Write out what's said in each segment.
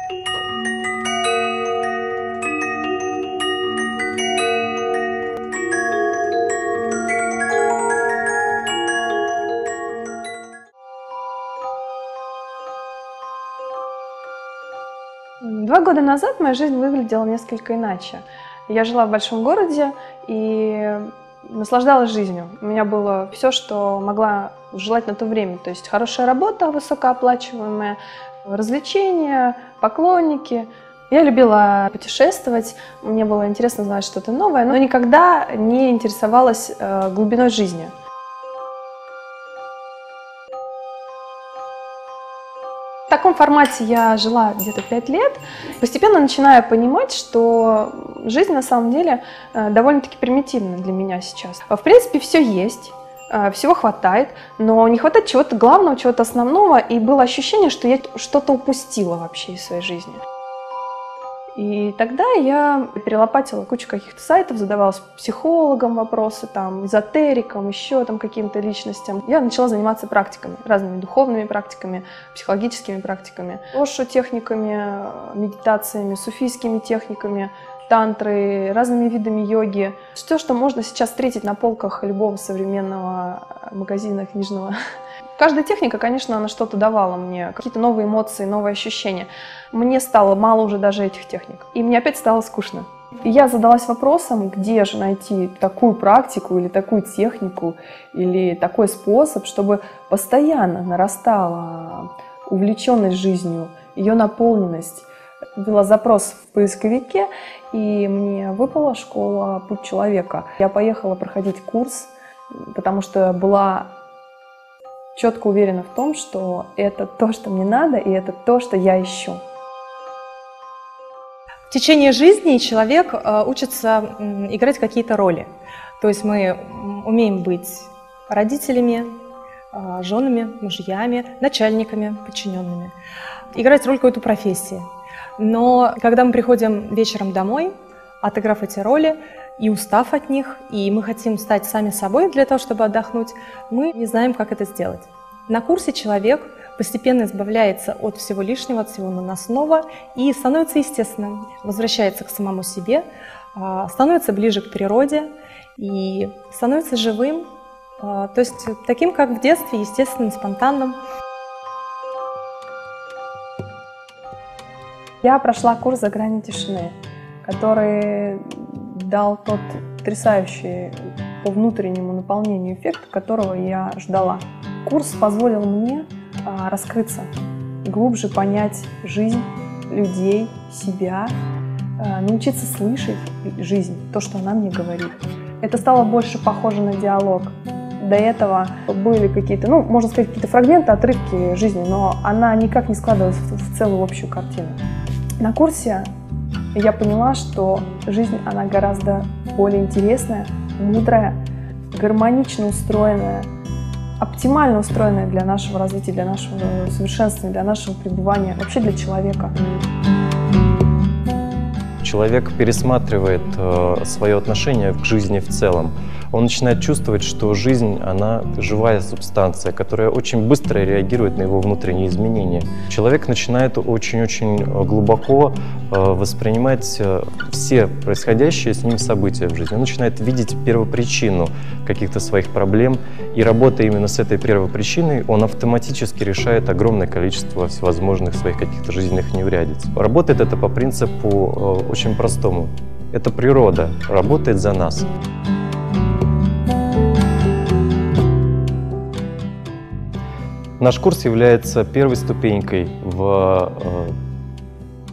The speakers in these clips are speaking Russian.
Два года назад моя жизнь выглядела несколько иначе. Я жила в большом городе и наслаждалась жизнью. У меня было все, что могла желать на то время. То есть хорошая работа, высокооплачиваемая, развлечения, поклонники. Я любила путешествовать, мне было интересно знать что-то новое, но никогда не интересовалась глубиной жизни. В таком формате я жила где-то 5 лет, постепенно начиная понимать, что жизнь на самом деле довольно-таки примитивна для меня сейчас. В принципе, все есть, всего хватает, но не хватает чего-то главного, чего-то основного, и было ощущение, что я что-то упустила вообще из своей жизни. И тогда я перелопатила кучу каких-то сайтов, задавалась психологам вопросы, там, эзотерикам, еще там каким-то личностям. Я начала заниматься практиками, разными духовными практиками, психологическими практиками, ошо-техниками, медитациями, суфийскими техниками, тантрой, разными видами йоги. Все, что можно сейчас встретить на полках любого современного магазина книжного. Каждая техника, конечно, она что-то давала мне, какие-то новые эмоции, новые ощущения. Мне стало мало уже даже этих техник, и мне опять стало скучно. И я задалась вопросом, где же найти такую практику или такую технику, или такой способ, чтобы постоянно нарастала увлеченность жизнью, ее наполненность. Ввела запрос в поисковике, и мне выпала школа «Путь человека». Я поехала проходить курс, потому что была четко уверена в том, что это то, что мне надо, и это то, что я ищу. В течение жизни человек учится играть какие-то роли. То есть мы умеем быть родителями, женами, мужьями, начальниками, подчиненными. Играть роль какой-то профессии. Но когда мы приходим вечером домой, отыграв эти роли, и устав от них, и мы хотим стать сами собой для того, чтобы отдохнуть, мы не знаем, как это сделать. На курсе человек постепенно избавляется от всего лишнего, от всего наносного и становится естественным, возвращается к самому себе, становится ближе к природе и становится живым, то есть таким, как в детстве, естественным, спонтанным. Я прошла курс «За гранью тишины», который дал тот потрясающий по внутреннему наполнению эффект, которого я ждала. Курс позволил мне раскрыться, глубже понять жизнь, людей, себя, научиться слышать жизнь, то, что она мне говорит. Это стало больше похоже на диалог. До этого были какие-то, можно сказать, какие-то фрагменты, отрывки жизни, но она никак не складывалась в целую общую картину. На курсе я поняла, что жизнь, она гораздо более интересная, мудрая, гармонично устроенная, оптимально устроенная для нашего развития, для нашего совершенствования, для нашего пребывания, вообще для человека. Человек пересматривает свое отношение к жизни в целом. Он начинает чувствовать, что жизнь, она живая субстанция, которая очень быстро реагирует на его внутренние изменения. Человек начинает очень-очень глубоко воспринимать все происходящие с ним события в жизни. Он начинает видеть первопричину каких-то своих проблем, и работая именно с этой первопричиной, он автоматически решает огромное количество всевозможных своих каких-то жизненных неурядиц. Работает это по принципу очень простому. Это природа работает за нас. Наш курс является первой ступенькой в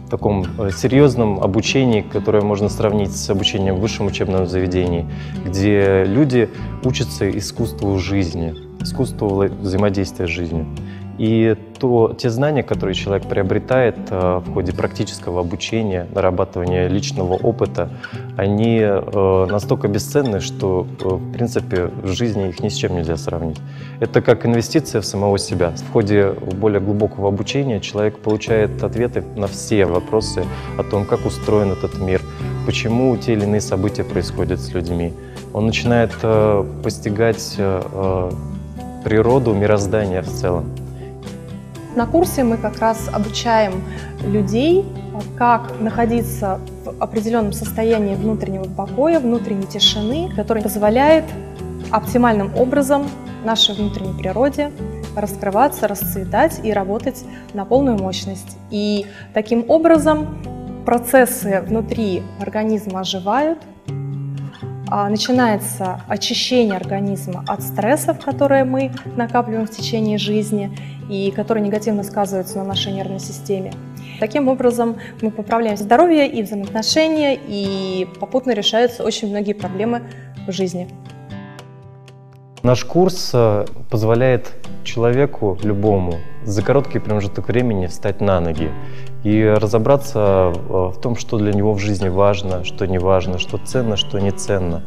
таком серьезном обучении, которое можно сравнить с обучением в высшем учебном заведении, где люди учатся искусству жизни, искусству взаимодействия с жизнью. И те знания, которые человек приобретает в ходе практического обучения, нарабатывания личного опыта, они настолько бесценны, что, в принципе, в жизни их ни с чем нельзя сравнить. Это как инвестиция в самого себя. В ходе более глубокого обучения человек получает ответы на все вопросы о том, как устроен этот мир, почему те или иные события происходят с людьми. Он начинает постигать природу мироздания в целом. На курсе мы как раз обучаем людей, как находиться в определенном состоянии внутреннего покоя, внутренней тишины, который позволяет оптимальным образом нашей внутренней природе раскрываться, расцветать и работать на полную мощность. И таким образом процессы внутри организма оживают, начинается очищение организма от стрессов, которые мы накапливаем в течение жизни и которые негативно сказываются на нашей нервной системе. Таким образом мы поправляем здоровье и взаимоотношения, и попутно решаются очень многие проблемы в жизни. Наш курс позволяет человеку, любому, за короткий промежуток времени встать на ноги и разобраться в том, что для него в жизни важно, что не важно, что ценно, что не ценно,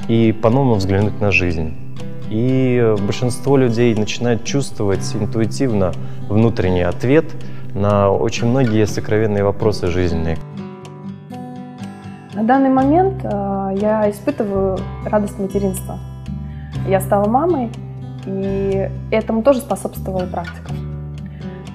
и по-новому взглянуть на жизнь. И большинство людей начинает чувствовать интуитивно внутренний ответ на очень многие сокровенные вопросы жизненные. На данный момент я испытываю радость материнства. Я стала мамой, и этому тоже способствовала практика.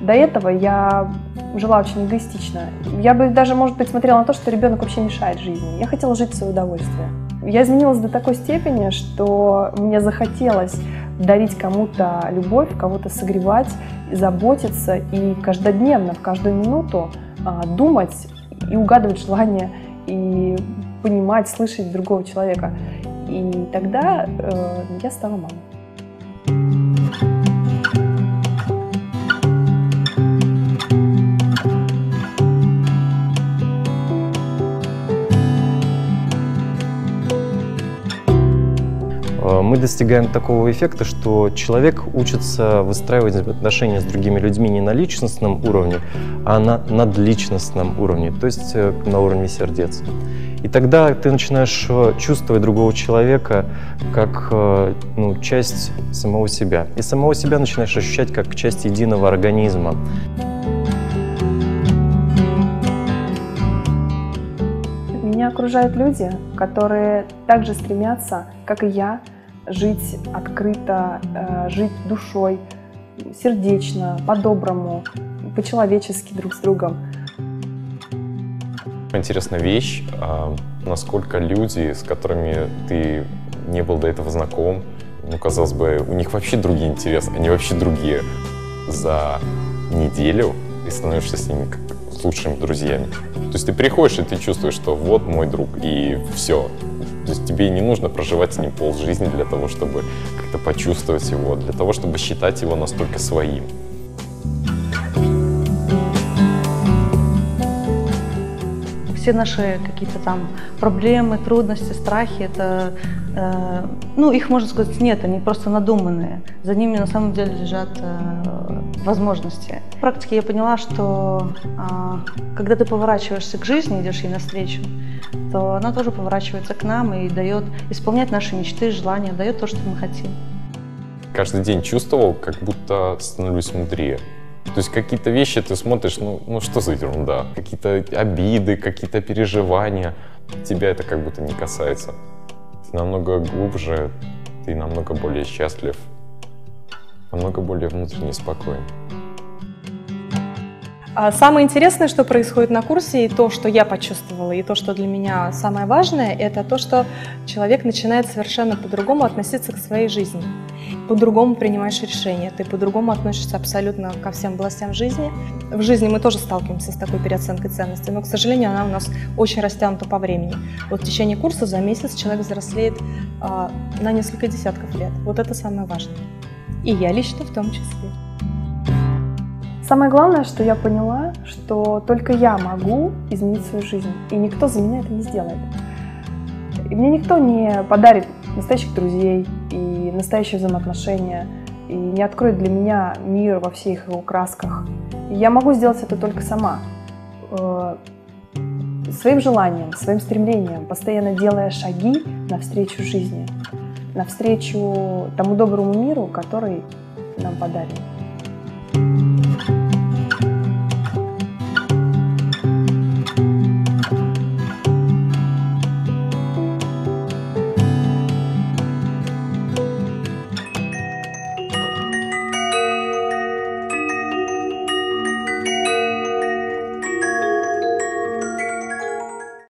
До этого я жила очень эгоистично. Я бы даже, может быть, смотрела на то, что ребенок вообще мешает жизни. Я хотела жить в свое удовольствие. Я изменилась до такой степени, что мне захотелось дарить кому-то любовь, кого-то согревать, заботиться и каждодневно, в каждую минуту думать и угадывать желания, и понимать, слышать другого человека. И тогда я стала мамой. Мы достигаем такого эффекта, что человек учится выстраивать отношения с другими людьми не на личностном уровне, а на надличностном уровне, то есть на уровне сердец. И тогда ты начинаешь чувствовать другого человека как часть самого себя. И самого себя начинаешь ощущать как часть единого организма. Меня окружают люди, которые также стремятся, как и я, жить открыто, жить душой, сердечно, по-доброму, по-человечески друг с другом. Интересная вещь, насколько люди, с которыми ты не был до этого знаком, казалось бы, у них вообще другие интересы, они вообще другие. За неделю ты становишься с ними как лучшими друзьями. То есть ты приходишь и ты чувствуешь, что вот мой друг, и все. То есть тебе не нужно проживать с ним полжизни для того, чтобы как-то почувствовать его, для того, чтобы считать его настолько своим. Все наши какие-то там проблемы, трудности, страхи, это, их, можно сказать, нет, они просто надуманные. За ними на самом деле лежат возможности. В практике я поняла, что когда ты поворачиваешься к жизни, идешь ей навстречу, то она тоже поворачивается к нам и дает исполнять наши мечты, желания, дает то, что мы хотим. Каждый день чувствовал, как будто становлюсь мудрее. То есть какие-то вещи ты смотришь, что за ерунда, какие-то обиды, какие-то переживания, тебя это как будто не касается. Ты намного глубже, ты намного более счастлив, намного более внутренне спокоен. Самое интересное, что происходит на курсе, и то, что я почувствовала, и то, что для меня самое важное, это то, что человек начинает совершенно по-другому относиться к своей жизни. По-другому принимаешь решения, ты по-другому относишься абсолютно ко всем областям жизни. В жизни мы тоже сталкиваемся с такой переоценкой ценностей, но, к сожалению, она у нас очень растянута по времени. Вот в течение курса за месяц человек взрослеет на несколько десятков лет. Вот это самое важное. И я лично в том числе. Самое главное, что я поняла, что только я могу изменить свою жизнь, и никто за меня это не сделает. И мне никто не подарит настоящих друзей и настоящие взаимоотношения, и не откроет для меня мир во всех его красках. И я могу сделать это только сама, своим желанием, своим стремлением, постоянно делая шаги навстречу жизни, навстречу тому доброму миру, который нам подарен.